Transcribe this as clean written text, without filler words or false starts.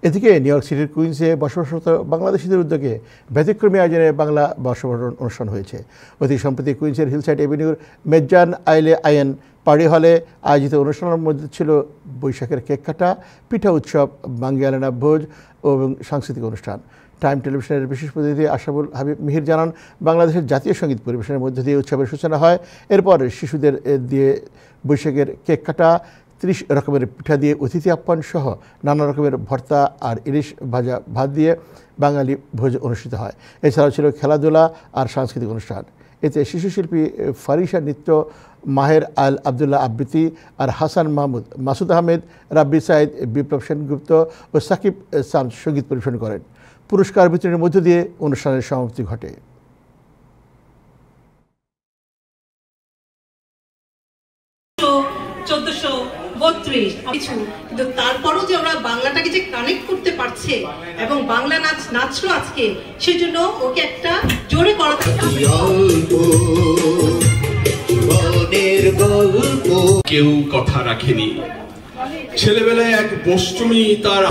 এদিকে new York সিটির কুইন্সে বসবাসরত বাংলাদেশিদের উদ্যোগে ব্যতিক্রমী আয়োজনে বাংলা বর্ষবরণ অনুষ্ঠান হয়েছে। অতি সম্প্রতি কুইন্সের হিলসাইড এভিনিউর মেজ্জান আইলে আইন পার্টি হলে আয়োজিত অনুষ্ঠানের মধ্যে ছিল বৈশাখের কেক কাটা, পিঠা উৎসব, বাঙ্গিয়ালানা ভোজ এবং সাংস্কৃতিক অনুষ্ঠান। টাইম টেলিভিশনের বিশেষ প্রতিনিধি আশরাফুল হাবিব মিহির জানান, বাংলাদেশের জাতীয় সঙ্গীত পরিবেশনের মধ্য দিয়ে উৎসবের সূচনা হয়। এরপর শিশুদের দিয়ে বৈশাখের কেক কাটা, 30 রকমের পিঠা দিয়ে অতিথি আপ্যায়ন সহ নানা রকমের ভর্তা আর ইলিশ ভাজা ভাত দিয়ে বাঙালি ভোজ অনুষ্ঠিত হয়। এছাড়াও ছিল খেলাধুলা আর সাংস্কৃতিক অনুষ্ঠান। এতে শিশুশিল্পী ফারিসা নৃত্য, মাহের আল আবদুল্লাহ আবৃত্তি আর হাসান মাহমুদ, মাসুদ আহমেদ, রাব্বি সাইদ, বিপ্লব সেনগুপ্ত ও সাকিব শামস সঙ্গীত পরিবেশন করেন। পুরস্কার বিতরণের মধ্য দিয়ে অনুষ্ঠানের সমাপ্তি ঘটে। কিন্তু তারপরও যে আমরা বাংলাটাকে যে কানেক্ট করতে পারছে এবং বাংলা নাচলো আজকে, সেজন্য ওকে একটা জোরে করা। কেউ কথা রাখেনি, ছেলেবেলায় এক বষ্টমী তার